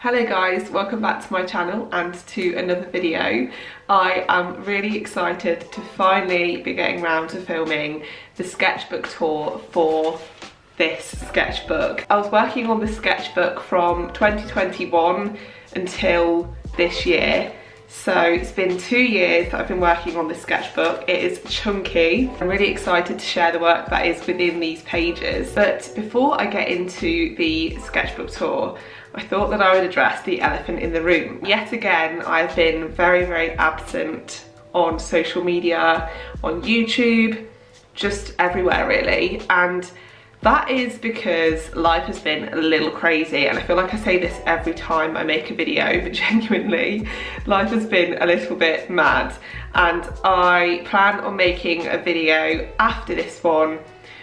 Hello guys, welcome back to my channel and to another video. I am really excited to finally be getting around to filming the sketchbook tour for this sketchbook. I was working on the sketchbook from 2021 until this year. So it's been 2 years that I've been working on this sketchbook. It is chunky. I'm really excited to share the work that is within these pages. But before I get into the sketchbook tour, I thought that I would address the elephant in the room. Yet again, I've been very absent on social media, on YouTube, just everywhere really. And that is because life has been a little crazy, and I feel like I say this every time I make a video, but genuinely, life has been a little bit mad. And I plan on making a video after this one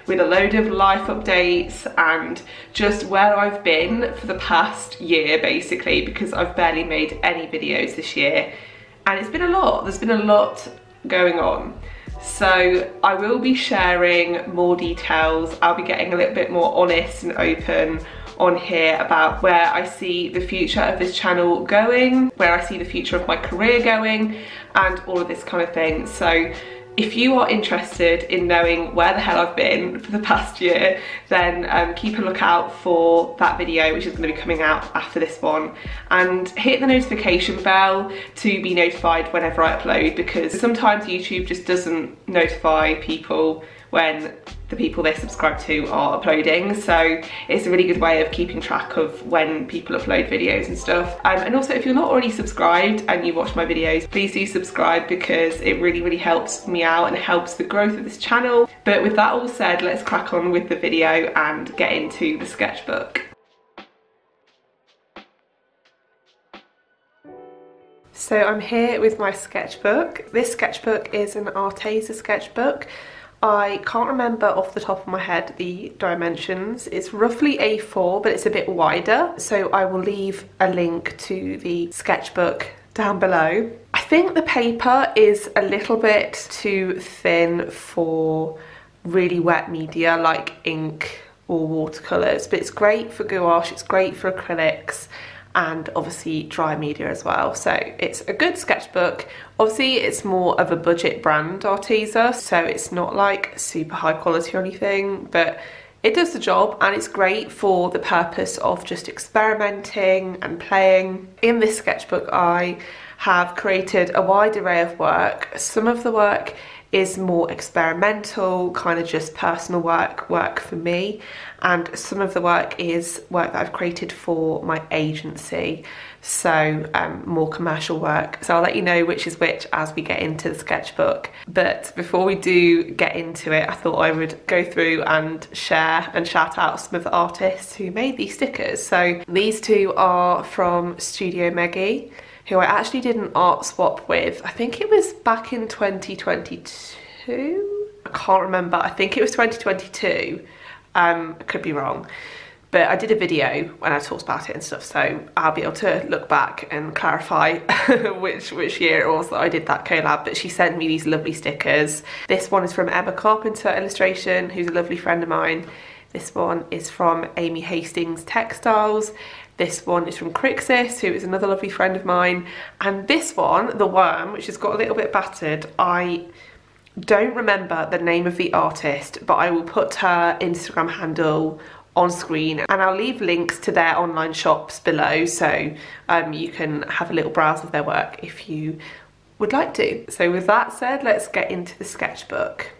with a load of life updates and just where I've been for the past year, basically, because I've barely made any videos this year. And it's been a lot, there's been a lot going on. So I will be sharing more details. I'll be getting a little bit more honest and open on here about where I see the future of this channel going, where I see the future of my career going, and all of this kind of thing. So if you are interested in knowing where the hell I've been for the past year, then keep a lookout for that video, which is going to be coming out after this one, and hit the notification bell to be notified whenever I upload, because sometimes YouTube just doesn't notify people when the people they subscribe to are uploading. So it's a really good way of keeping track of when people upload videos and stuff. And also, if you're not already subscribed and you watch my videos, please do subscribe, because it really helps me out and helps the growth of this channel. But with that all said, let's crack on with the video and get into the sketchbook. So I'm here with my sketchbook. This sketchbook is an Arteza sketchbook. I can't remember off the top of my head the dimensions. It's roughly A4, but it's a bit wider. So I will leave a link to the sketchbook down below. I think the paper is a little bit too thin for really wet media like ink or watercolours, but it's great for gouache, it's great for acrylics, and obviously dry media as well. So it's a good sketchbook. Obviously it's more of a budget brand, Arteza, so it's not like super high quality or anything, but it does the job, and it's great for the purpose of just experimenting and playing. In this sketchbook I have created a wide array of work. Some of the work is more experimental, kind of just personal work for me, and some of the work is work that I've created for my agency, so more commercial work. So I'll let you know which is which as we get into the sketchbook. But before we do get into it, I thought I would go through and share and shout out some of the artists who made these stickers. So these two are from Studio Meggie, who I actually did an art swap with. I think it was back in 2022? I can't remember, I think it was 2022. I could be wrong. But I did a video when I talked about it and stuff, so I'll be able to look back and clarify which year it was that I did that collab. But she sent me these lovely stickers. This one is from Emma Carpenter Illustration, who's a lovely friend of mine. This one is from Amy Hastings Textiles. This one is from Crixus, who is another lovely friend of mine. And this one, the worm, which has got a little bit battered, I don't remember the name of the artist, but I will put her Instagram handle on screen, and I'll leave links to their online shops below, so you can have a little browse of their work if you would like to. So with that said, let's get into the sketchbook.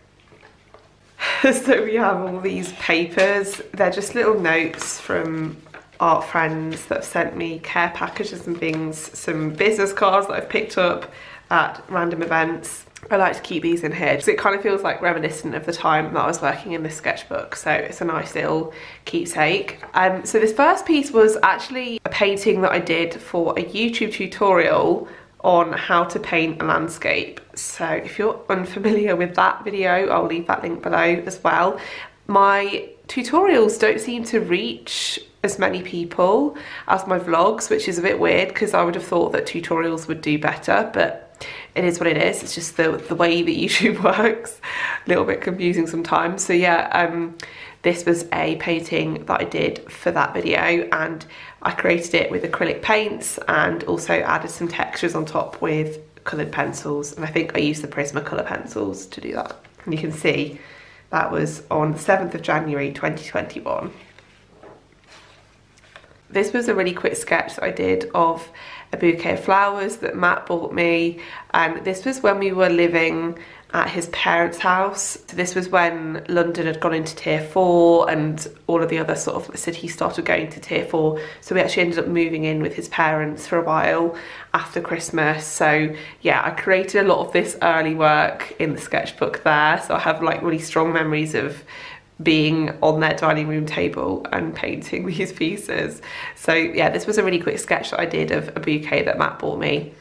So we have all these papers. They're just little notes from art friends that have sent me care packages and things, some business cards that I've picked up at random events. I like to keep these in here because it kind of feels like reminiscent of the time that I was working in this sketchbook, so it's a nice little keepsake. So this first piece was actually a painting that I did for a YouTube tutorial on how to paint a landscape. So if you're unfamiliar with that video, I'll leave that link below as well. My tutorials don't seem to reach as many people as my vlogs, which is a bit weird because I would have thought that tutorials would do better, but it is what it is. It's just the way that YouTube works. A little bit confusing sometimes. So yeah, this was a painting that I did for that video, and I created it with acrylic paints and also added some textures on top with coloured pencils, and I think I used the Prismacolor pencils to do that. And you can see that was on the 7th of January 2021. This was a really quick sketch that I did of a bouquet of flowers that Matt bought me, and this was when we were living at his parents' house. So this was when London had gone into tier 4 and all of the other sort of cities started going to tier 4. So we actually ended up moving in with his parents for a while after Christmas. So yeah, I created a lot of this early work in the sketchbook there. So I have like really strong memories of being on their dining room table and painting these pieces. So yeah, this was a really quick sketch that I did of a bouquet that Matt bought me.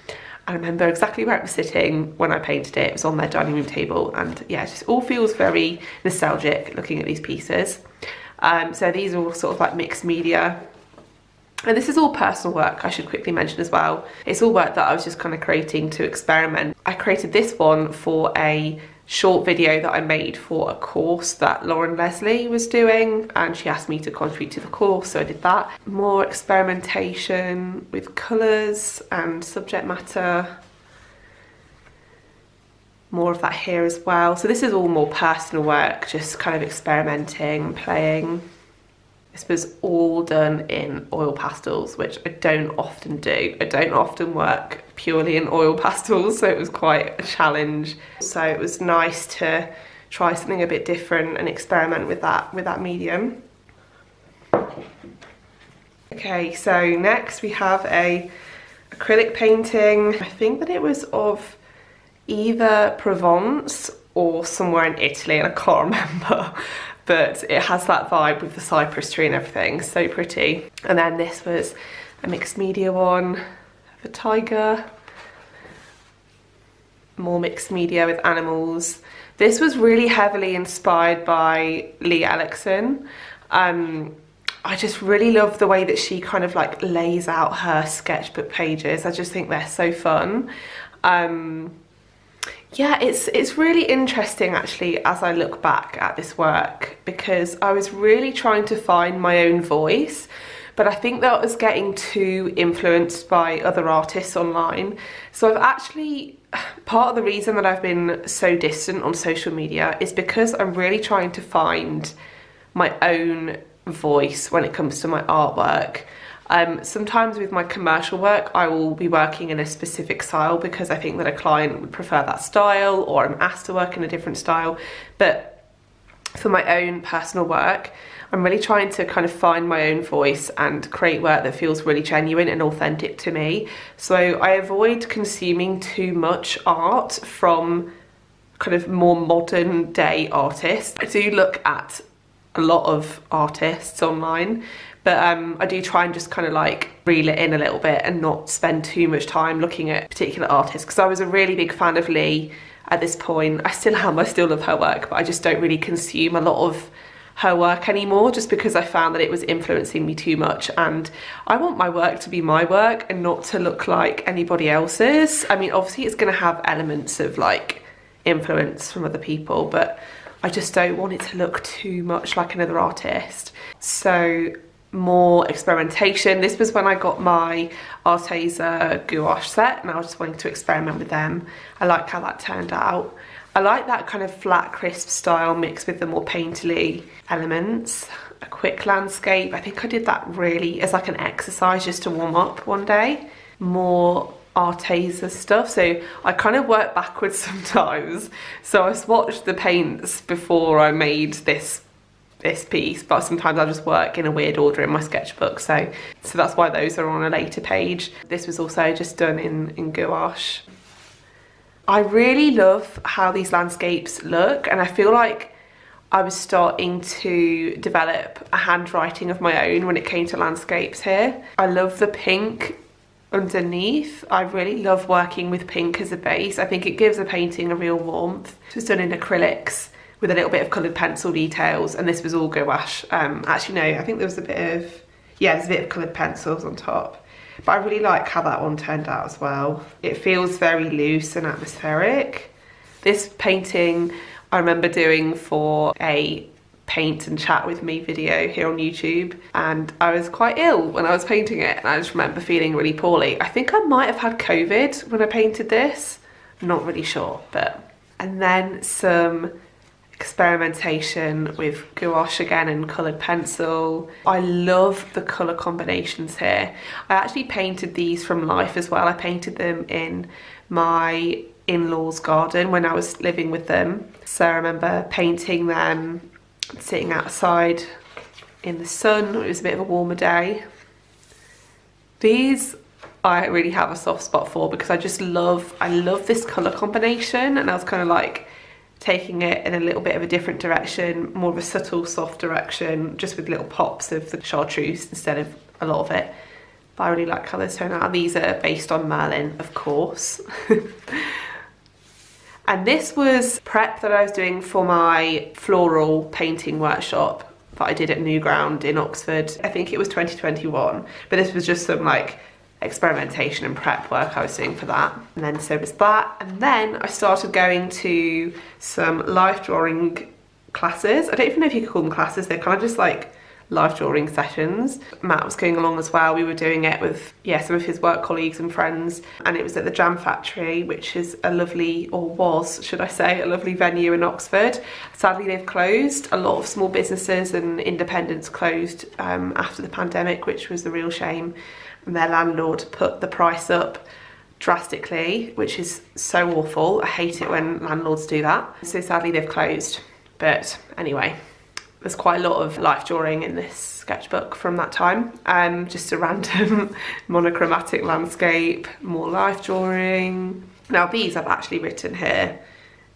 I remember exactly where it was sitting when I painted it. It was on their dining room table, and yeah, it just all feels very nostalgic looking at these pieces. So these are all sort of like mixed media. And this is all personal work, I should quickly mention as well. It's all work that I was just kind of creating to experiment. I created this one for a short video that I made for a course that Lauren Leslie was doing, and she asked me to contribute to the course, so I did that. More experimentation with colours and subject matter. More of that here as well. So this is all more personal work, just kind of experimenting, playing. This was all done in oil pastels, which I don't often do. I don't often work purely in oil pastels, so it was quite a challenge. So it was nice to try something a bit different and experiment with that medium. Okay, so next we have a acrylic painting. I think that it was of either Provence or somewhere in Italy, and I can't remember. But it has that vibe with the cypress tree and everything, so pretty. And then this was a mixed media one of a tiger. More mixed media with animals. This was really heavily inspired by Lee Ellickson. I just really love the way that she kind of like lays out her sketchbook pages. I just think they're so fun. Yeah, it's really interesting actually as I look back at this work, because I was really trying to find my own voice, but I think that I was getting too influenced by other artists online. So I've actually, part of the reason that I've been so distant on social media is because I'm really trying to find my own voice when it comes to my artwork. Sometimes with my commercial work, I will be working in a specific style because I think that a client would prefer that style, or I'm asked to work in a different style. But for my own personal work, I'm really trying to kind of find my own voice and create work that feels really genuine and authentic to me. So I avoid consuming too much art from kind of more modern day artists. I do look at a lot of artists online, but I do try and just kind of like reel it in a little bit and not spend too much time looking at particular artists, because I was a really big fan of Lee at this point. I still am, I still love her work, but I just don't really consume a lot of her work anymore, just because I found that it was influencing me too much, and I want my work to be my work and not to look like anybody else's. I mean, obviously it's going to have elements of like influence from other people, but I just don't want it to look too much like another artist. So more experimentation. This was when I got my Arteza gouache set, and I was just wanting to experiment with them. I like how that turned out. I like that kind of flat, crisp style mixed with the more painterly elements. A quick landscape. I think I did that really as like an exercise just to warm up one day. More Arteza stuff, so I kind of work backwards sometimes. So I swatched the paints before I made this piece, but sometimes I just work in a weird order in my sketchbook, so that's why those are on a later page. This was also just done in gouache. I really love how these landscapes look, and I feel like I was starting to develop a handwriting of my own when it came to landscapes here. I love the pink underneath. I really love working with pink as a base. I think it gives a painting a real warmth. It was done in acrylics with a little bit of coloured pencil details, and this was all gouache. Actually no, I think there was a bit of, yeah, there's a bit of coloured pencils on top. But I really like how that one turned out as well. It feels very loose and atmospheric. This painting I remember doing for a paint and chat with me video here on YouTube, and I was quite ill when I was painting it, and I just remember feeling really poorly. I think I might have had COVID when I painted this, I'm not really sure, but... And then some experimentation with gouache again and coloured pencil. I love the colour combinations here. I actually painted these from life as well. I painted them in my in-laws garden when I was living with them. So I remember painting them sitting outside in the sun. It was a bit of a warmer day. These I really have a soft spot for because I love this colour combination, and I was kind of like taking it in a little bit of a different direction, more of a subtle soft direction, just with little pops of the chartreuse instead of a lot of it. But I really like how those turn out. These are based on Merlin, of course. And this was prep that I was doing for my floral painting workshop that I did at Newground in Oxford. I think it was 2021, but this was just some like experimentation and prep work I was doing for that. And then so was that. And then I started going to some life drawing classes. I don't even know if you could call them classes, they're kind of just like life drawing sessions. Matt was going along as well. We were doing it with, yeah, some of his work colleagues and friends, and it was at the Jam Factory, which is a lovely, or was, should I say, a lovely venue in Oxford. Sadly, they've closed. A lot of small businesses and independents closed after the pandemic, which was a real shame. And their landlord put the price up drastically, which is so awful. I hate it when landlords do that. So sadly, they've closed. But anyway, there's quite a lot of life drawing in this sketchbook from that time. Just a random monochromatic landscape, more life drawing. Now these I've actually written here,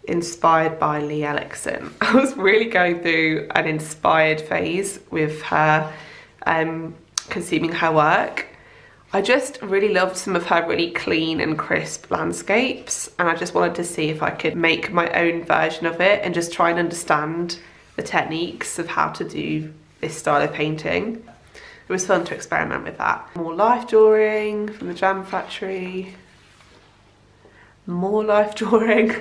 inspired by Lee Ellickson. I was really going through an inspired phase with her, consuming her work. I just really loved some of her really clean and crisp landscapes, and I just wanted to see if I could make my own version of it and just try and understand the techniques of how to do this style of painting. It was fun to experiment with that. More life drawing from the Jam Factory. More life drawing.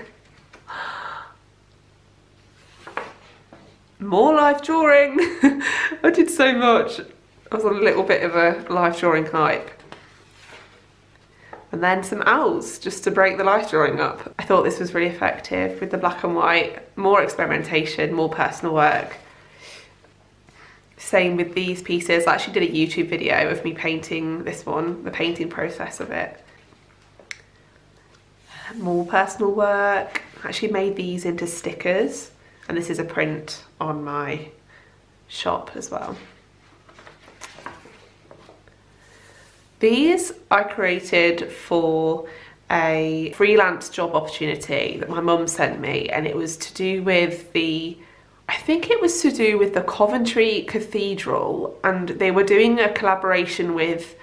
More life drawing. I did so much. I was on a little bit of a life drawing hype. And then some owls, just to break the life drawing up. I thought this was really effective with the black and white. More experimentation, more personal work. Same with these pieces. I actually did a YouTube video of me painting this one, the painting process of it. More personal work. I actually made these into stickers, and this is a print on my shop as well. These I created for a freelance job opportunity that my mum sent me, and it was to do with the, I think it was to do with the Coventry Cathedral, and they were doing a collaboration with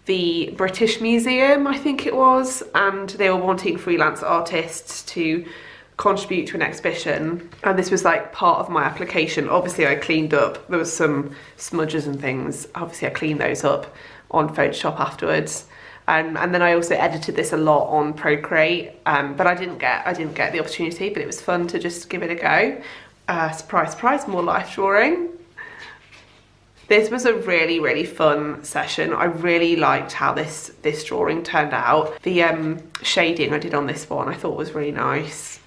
the British Museum, I think it was, and they were wanting freelance artists to contribute to an exhibition, and this was like part of my application. Obviously I cleaned up, there was some smudges and things, obviously I cleaned those up on Photoshop afterwards, and then I also edited this a lot on Procreate, but I didn't get the opportunity, but it was fun to just give it a go. Surprise, surprise, more life drawing. This was a really fun session. I really liked how this drawing turned out. The shading I did on this one I thought was really nice.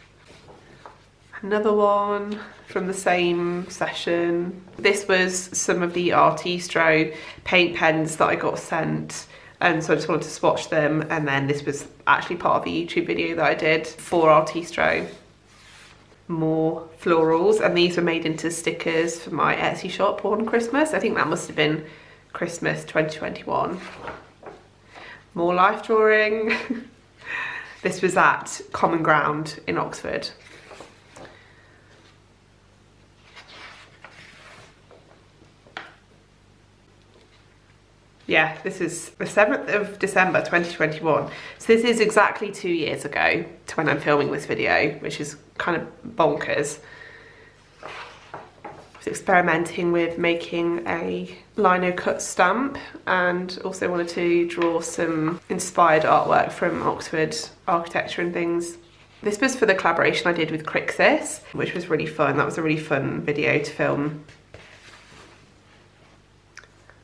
Another one from the same session. This was some of the Artistro paint pens that I got sent, and so I just wanted to swatch them, and then this was actually part of a YouTube video that I did for Artistro. More florals, and these were made into stickers for my Etsy shop on Christmas. I think that must have been Christmas 2021. More life drawing. This was at Common Ground in Oxford. Yeah, this is the 7th of December 2021. So this is exactly 2 years ago to when I'm filming this video, which is kind of bonkers. I was experimenting with making a lino cut stamp, and also wanted to draw some inspired artwork from Oxford architecture and things. This was for the collaboration I did with Crixus, which was really fun. That was a really fun video to film.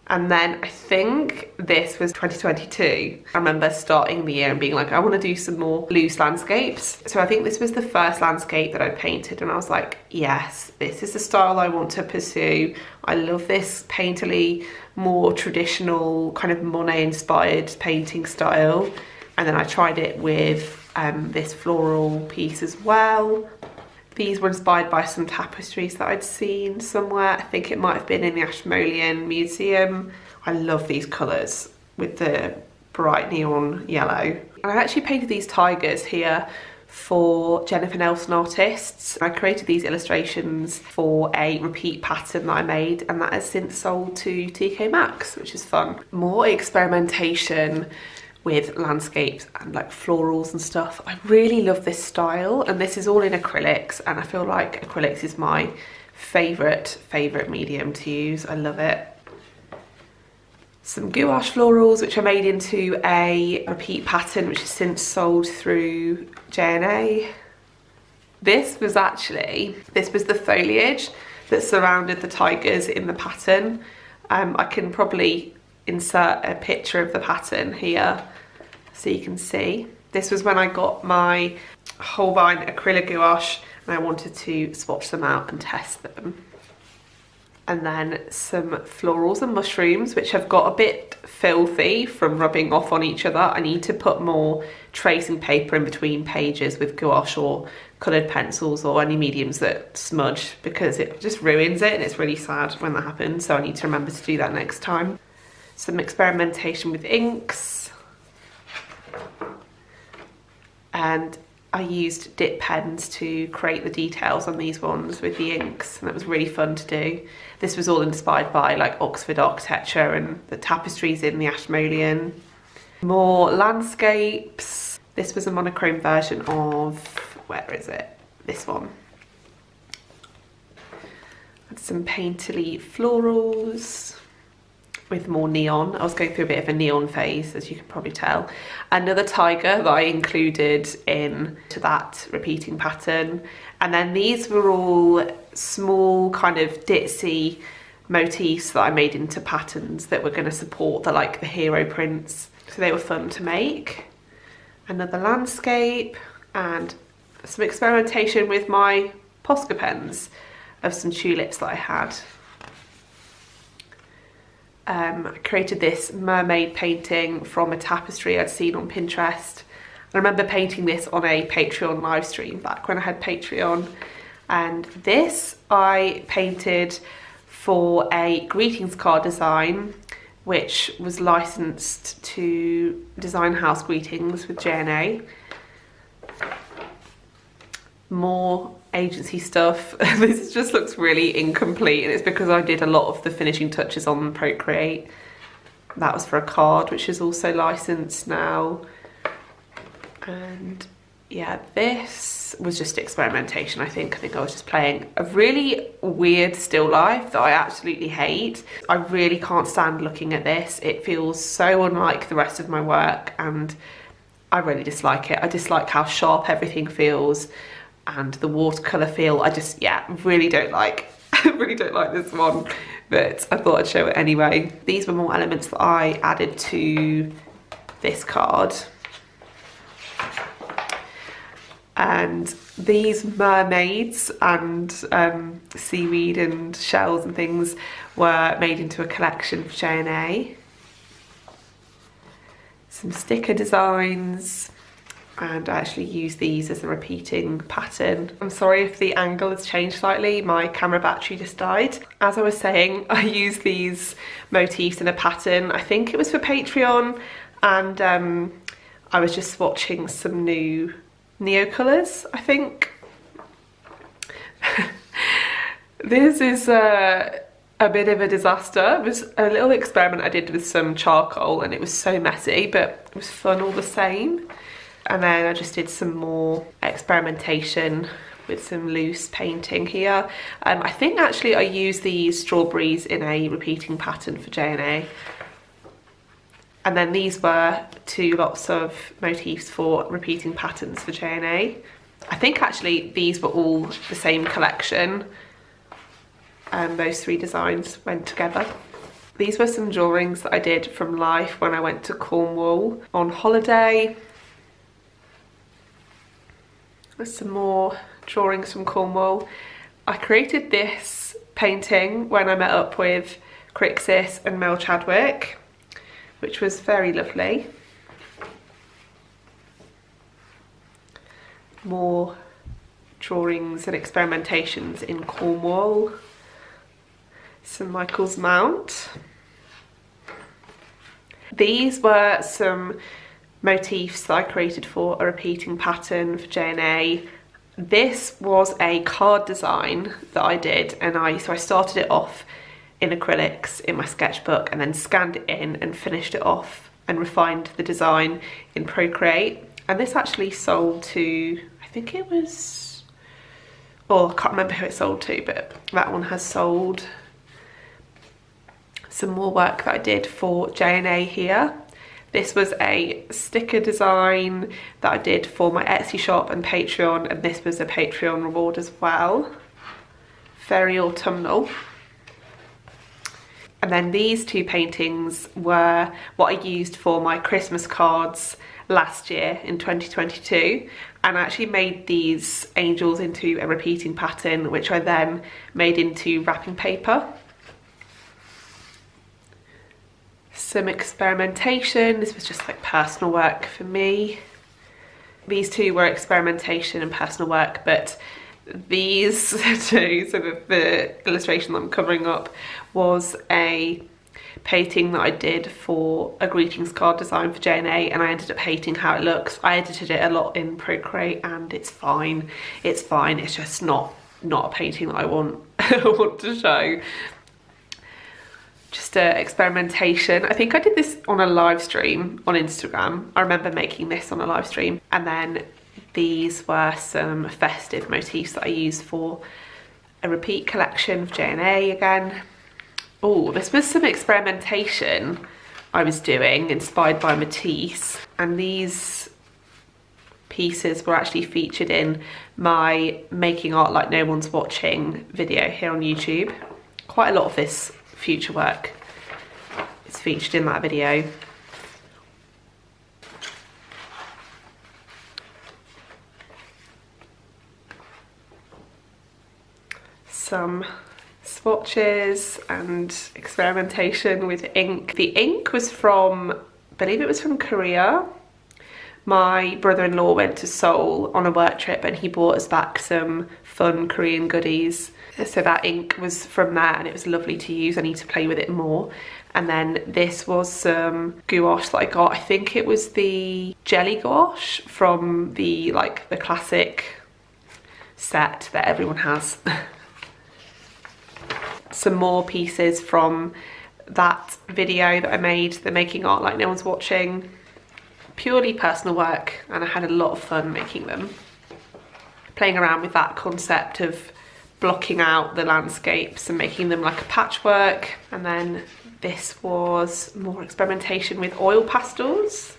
And then I think this was 2022. I remember starting the year and being like, I want to do some more loose landscapes. So I think this was the first landscape that I painted and I was like, yes, this is the style I want to pursue. I love this painterly, more traditional kind of Monet inspired painting style. And then I tried it with this floral piece as well. These were inspired by some tapestries that I'd seen somewhere. I think it might have been in the Ashmolean Museum. I love these colours with the bright neon yellow. And I actually painted these tigers here for Jennifer Nelson Artists. I created these illustrations for a repeat pattern that I made, and that has since sold to TK Maxx, which is fun. More experimentation with landscapes and like florals and stuff. I really love this style, and this is all in acrylics, and I feel like acrylics is my favourite medium to use. I love it. Some gouache florals which I made into a repeat pattern which has since sold through J&A. This was the foliage that surrounded the tigers in the pattern. I can probably insert a picture of the pattern here so you can see. This was when I got my Holbein acrylic gouache and I wanted to swatch them out and test them. And then some florals and mushrooms which have got a bit filthy from rubbing off on each other. I need to put more tracing paper in between pages with gouache or coloured pencils or any mediums that smudge, because it just ruins it and it's really sad when that happens, so I need to remember to do that next time. Some experimentation with inks, and I used dip pens to create the details on these ones with the inks, and that was really fun to do. This was all inspired by like Oxford architecture and the tapestries in the Ashmolean. More landscapes. This was a monochrome version of, where is it? This one. And some painterly florals with more neon. I was going through a bit of a neon phase, as you can probably tell. Another tiger that I included into that repeating pattern. And then these were all small kind of ditzy motifs that I made into patterns that were going to support the like the hero prints. So they were fun to make. Another landscape and some experimentation with my Posca pens of some tulips that I had. I created this mermaid painting from a tapestry I'd seen on Pinterest. I remember painting this on a Patreon live stream back when I had Patreon. And this I painted for a greetings card design, which was licensed to Design House Greetings with J&A. More agency stuff. This just looks really incomplete, and it's because I did a lot of the finishing touches on Procreate. That was for a card which is also licensed now. And yeah, this was just experimentation. I think I was just playing a really weird still life that I absolutely hate. I really can't stand looking at this. It feels so unlike the rest of my work and I really dislike it. I dislike how sharp everything feels and the watercolour feel. I just, yeah, really don't like really don't like this one, but I thought I'd show it anyway. These were more elements that I added to this card. And these mermaids and seaweed and shells and things were made into a collection for J&A. Some sticker designs, and I actually used these as a repeating pattern. I'm sorry if the angle has changed slightly, my camera battery just died. As I was saying, I used these motifs in a pattern, I think it was for Patreon, and I was just swatching some new Neo colours, I think. This is a bit of a disaster. It was a little experiment I did with some charcoal and it was so messy, but it was fun all the same. And then I just did some more experimentation with some loose painting here. I think actually I used these strawberries in a repeating pattern for J&A. And then these were two lots of motifs for repeating patterns for J&A. I think actually these were all the same collection, and those 3 designs went together. These were some drawings that I did from life when I went to Cornwall on holiday. There's some more drawings from Cornwall. I created this painting when I met up with Crixus and Mel Chadwick, which was very lovely. More drawings and experimentations in Cornwall. St Michael's Mount. These were some motifs that I created for a repeating pattern for J&A. This was a card design that I did, and so I started it off in acrylics in my sketchbook and then scanned it in and finished it off and refined the design in Procreate. And this actually sold to, I think it was, oh, I can't remember who it sold to, but that one has sold. Some more work that I did for J&A here. This was a sticker design that I did for my Etsy shop and Patreon, and this was a Patreon reward as well. Very autumnal. And then these 2 paintings were what I used for my Christmas cards last year in 2022, and I actually made these angels into a repeating pattern, which I then made into wrapping paper. Some experimentation. This was just like personal work for me. These 2 were experimentation and personal work, but these 2, so the illustration that I'm covering up was a painting that I did for a greetings card design for J&A, and I ended up hating how it looks. I edited it a lot in Procreate and it's fine. It's fine. It's just not a painting that I want to show. Just a experimentation. I think I did this on a live stream on Instagram. I remember making this on a live stream. And then these were some festive motifs that I used for a repeat collection of J&A again. Oh, this was some experimentation I was doing, inspired by Matisse. And these pieces were actually featured in my Making Art Like No One's Watching video here on YouTube. Quite a lot of this future work is featured in that video. Some swatches and experimentation with ink. The ink was from, I believe it was from Korea. My brother-in-law went to Seoul on a work trip and he brought us back some fun Korean goodies. So that ink was from there and it was lovely to use. I need to play with it more. And then this was some gouache that I got. I think it was the jelly gouache from the classic set that everyone has. Some more pieces from that video that I made, the Making Art Like No One's Watching. Purely personal work, and I had a lot of fun making them. Playing around with that concept of blocking out the landscapes and making them like a patchwork. And then this was more experimentation with oil pastels.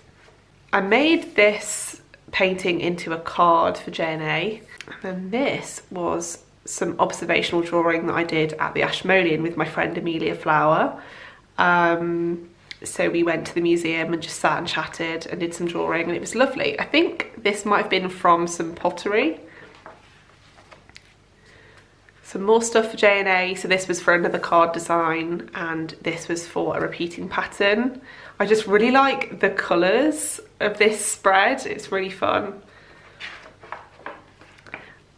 I made this painting into a card for J&A. And then this was some observational drawing that I did at the Ashmolean with my friend Amelia Flower. So we went to the museum and just sat and chatted and did some drawing, and it was lovely. I think this might have been from some pottery. Some more stuff for J&A. So this was for another card design and this was for a repeating pattern. I just really like the colours of this spread. It's really fun.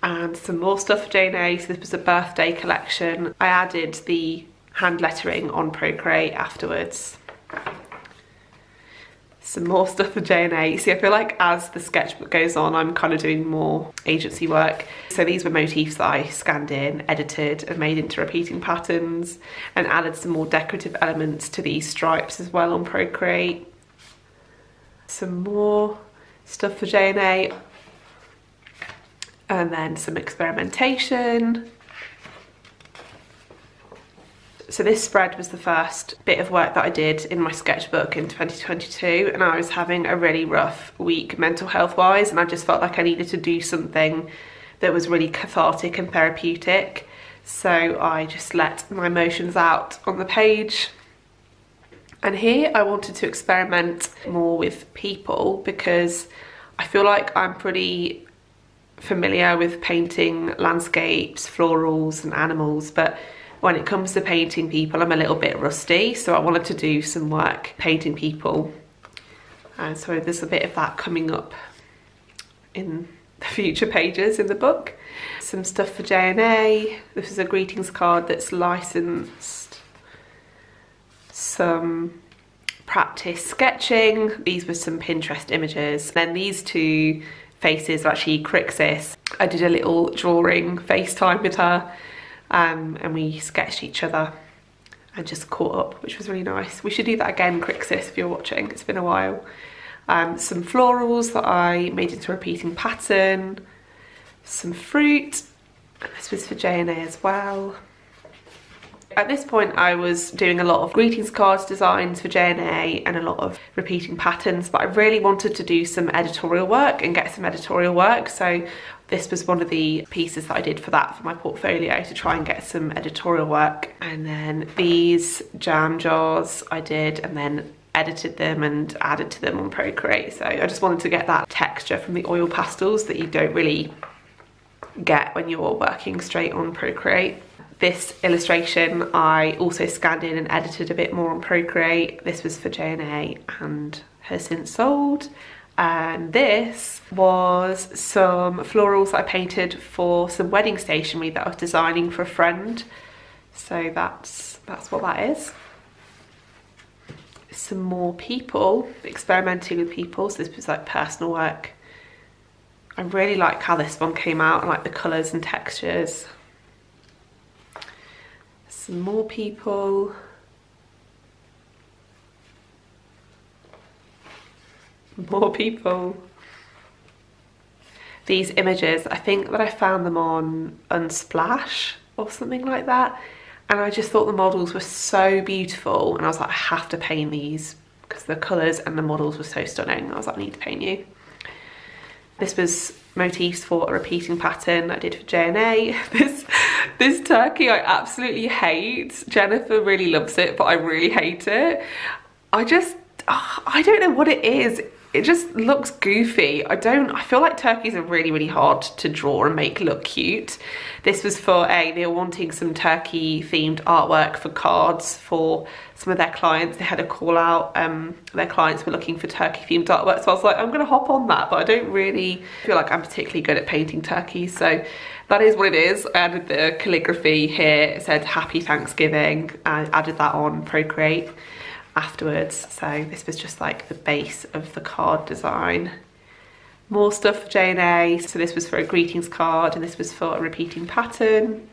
And some more stuff for J&A. So this was a birthday collection. I added the hand lettering on Procreate afterwards. Some more stuff for J&A. See, I feel like as the sketchbook goes on, I'm kind of doing more agency work. So these were motifs that I scanned in, edited, and made into repeating patterns, and added some more decorative elements to these stripes as well on Procreate. Some more stuff for J&A. And then some experimentation. So this spread was the first bit of work that I did in my sketchbook in 2022, and I was having a really rough week mental health wise, and I just felt like I needed to do something that was really cathartic and therapeutic. So I just let my emotions out on the page. And here I wanted to experiment more with people because I feel like I'm pretty familiar with painting landscapes, florals and animals, but when it comes to painting people, I'm a little bit rusty, so I wanted to do some work painting people. And so there's a bit of that coming up in the future pages in the book. Some stuff for J&A. This is a greetings card that's licensed. Some practice sketching. These were some Pinterest images. Then these two faces are actually Crixus. I did a little drawing FaceTime with her. And we sketched each other and just caught up, which was really nice. We should do that again, Crixus, if you're watching. It's been a while. Some florals that I made into a repeating pattern. Some fruit. And this was for J&A as well. At this point, I was doing a lot of greetings cards designs for J&A and a lot of repeating patterns, but I really wanted to do some editorial work and get some editorial work. So this was one of the pieces that I did for that, for my portfolio, to try and get some editorial work. And then these jam jars I did and then edited them and added to them on Procreate. So I just wanted to get that texture from the oil pastels that you don't really get when you're working straight on Procreate. This illustration I also scanned in and edited a bit more on Procreate. This was for J&A and has since sold. And this was some florals that I painted for some wedding stationery that I was designing for a friend. So that's what that is. Some more people, experimenting with people. So this was like personal work. I really like how this one came out. I like the colours and textures. Some more people. More people. These images, I think that I found them on Unsplash or something like that, and I just thought the models were so beautiful, and I was like, I have to paint these because the colours and the models were so stunning. I was like, I need to paint you. This was motifs for a repeating pattern I did for J&A. This turkey I absolutely hate. Jennifer really loves it, but I really hate it. I don't know what it is. It just looks goofy. I feel like turkeys are really, really hard to draw and make look cute. This was for they were wanting some turkey themed artwork for cards for some of their clients. They had a call out, their clients were looking for turkey themed artwork. So I was like, I'm gonna hop on that, but I don't really feel like I'm particularly good at painting turkeys. So that is what it is. I added the calligraphy here. It said Happy Thanksgiving. I added that on Procreate afterwards. So this was just like the base of the card design. More stuff for J&A. So this was for a greetings card and this was for a repeating pattern.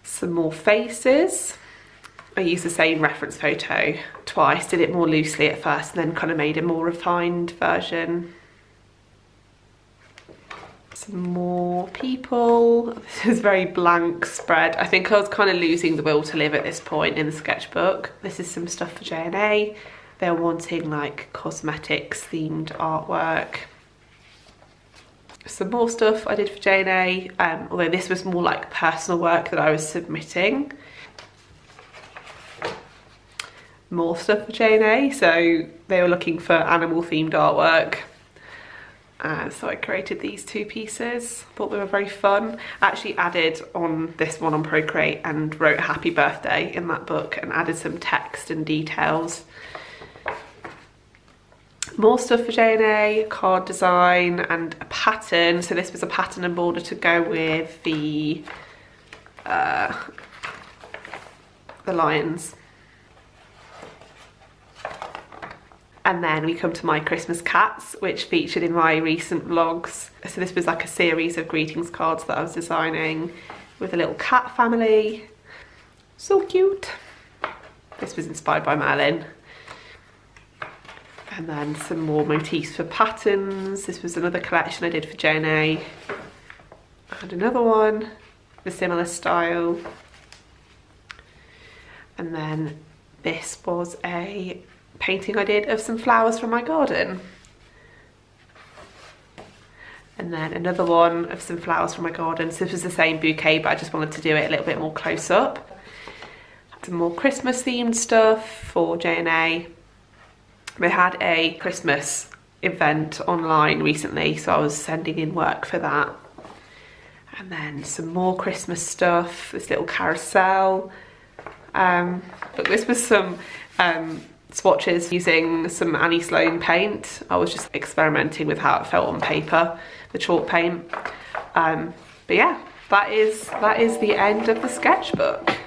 Some more faces. I used the same reference photo twice, did it more loosely at first and then kind of made a more refined version. Some more people. This is very blank spread. I think I was kind of losing the will to live at this point in the sketchbook. This is some stuff for J&A. They're wanting like cosmetics themed artwork. Some more stuff I did for J&A, although this was more like personal work that I was submitting. More stuff for J&A, so they were looking for animal themed artwork. So I created these two pieces, thought they were very fun. I actually added on this one on Procreate and wrote happy birthday in that book and added some text and details. More stuff for J&A, card design and a pattern. So this was a pattern and border to go with the lions. And then we come to my Christmas cats, which featured in my recent vlogs. So this was like a series of greetings cards that I was designing with a little cat family. So cute. This was inspired by Merlin. And then some more motifs for patterns. This was another collection I did for J&A. I had another one, the similar style. And then this was a painting I did of some flowers from my garden. And then another one of some flowers from my garden. So this was the same bouquet, but I just wanted to do it a little bit more close up. Some more Christmas themed stuff for J&A. They had a Christmas event online recently, so I was sending in work for that. And then some more Christmas stuff, this little carousel. But this was some swatches using some Annie Sloan paint. I was just experimenting with how it felt on paper, the chalk paint. But yeah, that is the end of the sketchbook.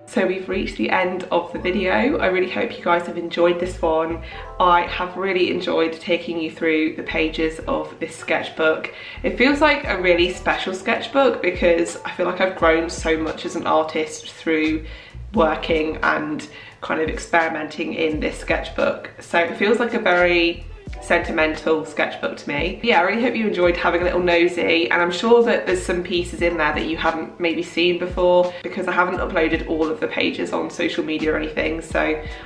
So we've reached the end of the video. I really hope you guys have enjoyed this one. I have really enjoyed taking you through the pages of this sketchbook. It feels like a really special sketchbook because I feel like I've grown so much as an artist through working and kind of experimenting in this sketchbook. So it feels like a very sentimental sketchbook to me. Yeah, I really hope you enjoyed having a little nosy, and I'm sure that there's some pieces in there that you haven't maybe seen before because I haven't uploaded all of the pages on social media or anything, so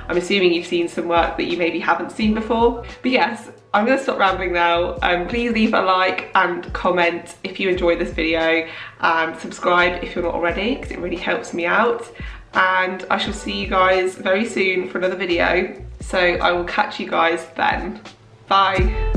I'm assuming you've seen some work that you maybe haven't seen before. But yes, I'm gonna stop rambling now. Please leave a like and comment if you enjoyed this video, and subscribe if you're not already because it really helps me out. And I shall see you guys very soon for another video, so I will catch you guys then. Bye.